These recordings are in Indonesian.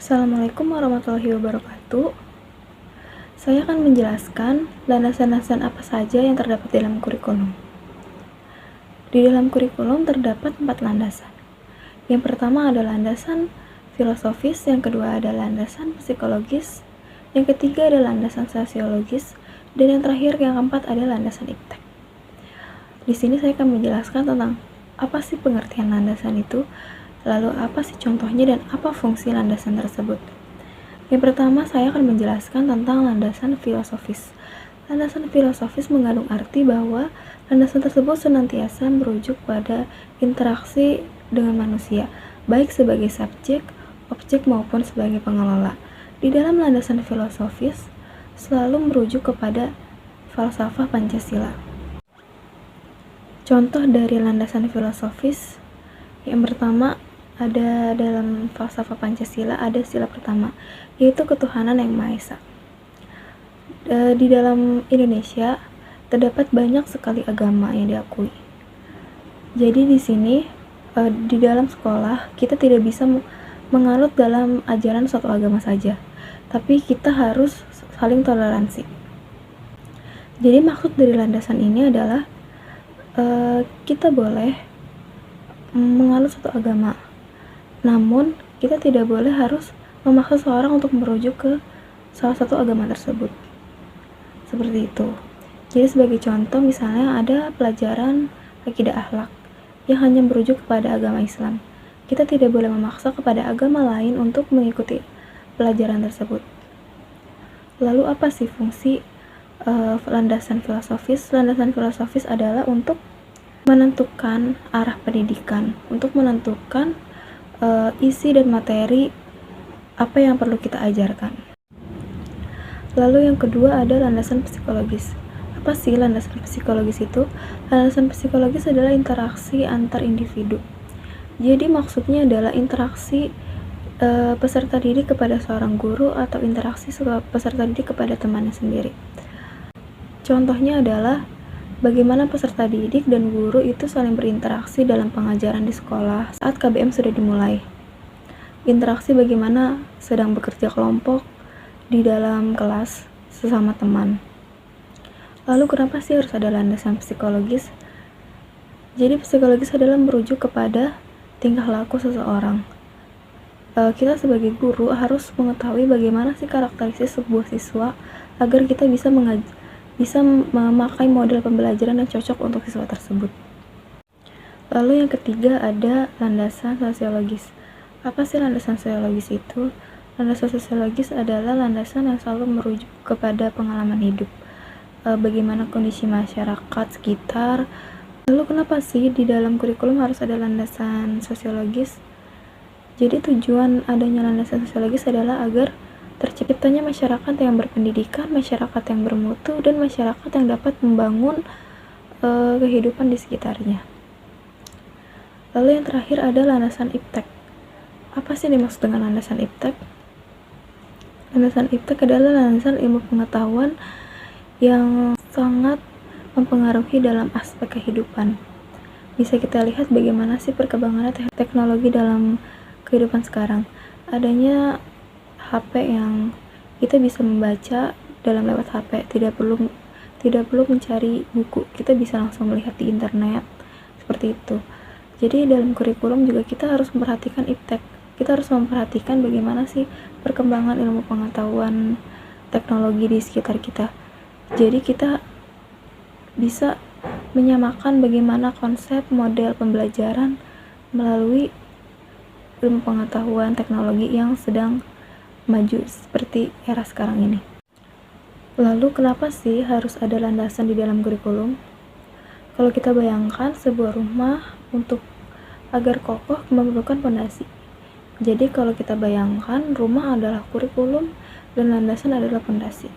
Assalamualaikum warahmatullahi wabarakatuh. Saya akan menjelaskan landasan-landasan apa saja yang terdapat dalam kurikulum. Di dalam kurikulum terdapat 4 landasan. Yang pertama ada landasan filosofis, yang kedua ada landasan psikologis, yang ketiga ada landasan sosiologis, dan yang terakhir yang keempat ada landasan iptek. Di sini saya akan menjelaskan tentang apa sih pengertian landasan itu, lalu apa sih contohnya dan apa fungsi landasan tersebut. Yang pertama, saya akan menjelaskan tentang landasan filosofis. Landasan filosofis mengandung arti bahwa landasan tersebut senantiasa merujuk pada interaksi dengan manusia, baik sebagai subjek, objek maupun sebagai pengelola. Di dalam landasan filosofis selalu merujuk kepada falsafah Pancasila. Contoh dari landasan filosofis yang pertama ada dalam falsafah Pancasila, ada sila pertama, yaitu ketuhanan yang Maha Esa. Di dalam Indonesia terdapat banyak sekali agama yang diakui. Jadi di sini di dalam sekolah kita tidak bisa menganut dalam ajaran suatu agama saja, tapi kita harus saling toleransi. Jadi maksud dari landasan ini adalah kita boleh menganut suatu agama, namun kita tidak boleh harus memaksa seorang untuk merujuk ke salah satu agama tersebut. Seperti itu. Jadi sebagai contoh misalnya ada pelajaran akidah akhlak yang hanya merujuk kepada agama Islam. Kita tidak boleh memaksa kepada agama lain untuk mengikuti pelajaran tersebut. Lalu apa sih fungsi landasan filosofis? Landasan filosofis adalah untuk menentukan arah pendidikan, untuk menentukan isi dan materi apa yang perlu kita ajarkan. Lalu yang kedua ada landasan psikologis. Apa sih landasan psikologis itu? Landasan psikologis adalah interaksi antar individu. Jadi maksudnya adalah interaksi peserta didik kepada seorang guru atau interaksi peserta didik kepada temannya sendiri. Contohnya adalah bagaimana peserta didik dan guru itu saling berinteraksi dalam pengajaran di sekolah saat KBM sudah dimulai. Interaksi bagaimana sedang bekerja kelompok di dalam kelas sesama teman. Lalu kenapa sih harus ada landasan psikologis? Jadi psikologis adalah merujuk kepada tingkah laku seseorang. Kita sebagai guru harus mengetahui bagaimana sih karakteristik sebuah siswa agar kita bisa memakai model pembelajaran yang cocok untuk siswa tersebut. Lalu yang ketiga ada landasan sosiologis. Apa sih landasan sosiologis itu? Landasan sosiologis adalah landasan yang selalu merujuk kepada pengalaman hidup, bagaimana kondisi masyarakat sekitar. Lalu kenapa sih di dalam kurikulum harus ada landasan sosiologis? Jadi tujuan adanya landasan sosiologis adalah agar terciptanya masyarakat yang berpendidikan, masyarakat yang bermutu, dan masyarakat yang dapat membangun kehidupan di sekitarnya. Lalu yang terakhir ada landasan iptek. Apa sih dimaksud dengan landasan iptek? Landasan iptek adalah landasan ilmu pengetahuan yang sangat mempengaruhi dalam aspek kehidupan. Bisa kita lihat bagaimana sih perkembangan teknologi dalam kehidupan sekarang. Adanya HP yang kita bisa membaca dalam lewat HP, tidak perlu mencari buku, kita bisa langsung melihat di internet, seperti itu. Jadi dalam kurikulum juga kita harus memperhatikan iptek, kita harus memperhatikan bagaimana sih perkembangan ilmu pengetahuan teknologi di sekitar kita. Jadi kita bisa menyamakan bagaimana konsep model pembelajaran melalui ilmu pengetahuan teknologi yang sedang maju seperti era sekarang ini. Lalu kenapa sih harus ada landasan di dalam kurikulum? Kalau kita bayangkan sebuah rumah untuk agar kokoh memerlukan fondasi. Jadi kalau kita bayangkan rumah adalah kurikulum dan landasan adalah fondasi.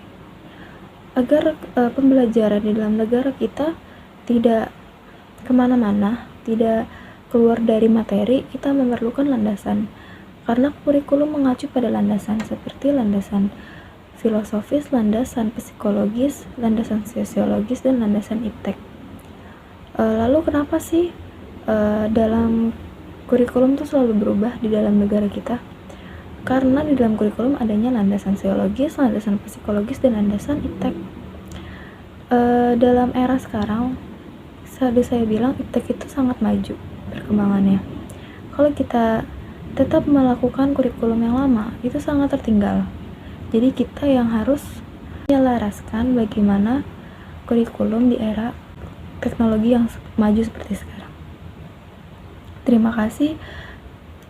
Agar pembelajaran di dalam negara kita tidak kemana-mana, tidak keluar dari materi, kita memerlukan landasan. Karena kurikulum mengacu pada landasan seperti landasan filosofis, landasan psikologis, landasan sosiologis, dan landasan iptek. Lalu kenapa sih dalam kurikulum itu selalu berubah di dalam negara kita? karena di dalam kurikulum adanya landasan sosiologis, landasan psikologis, dan landasan iptek. Dalam era sekarang, saya bilang iptek itu sangat maju perkembangannya. Kalau kita tetap melakukan kurikulum yang lama, itu sangat tertinggal. Jadi kita yang harus menyelaraskan bagaimana kurikulum di era teknologi yang maju seperti sekarang. Terima kasih.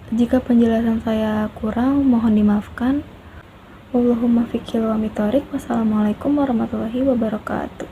Jika penjelasan saya kurang, mohon dimaafkan. Wallahumma fiqhil wa mitorik. Wassalamualaikum warahmatullahi wabarakatuh.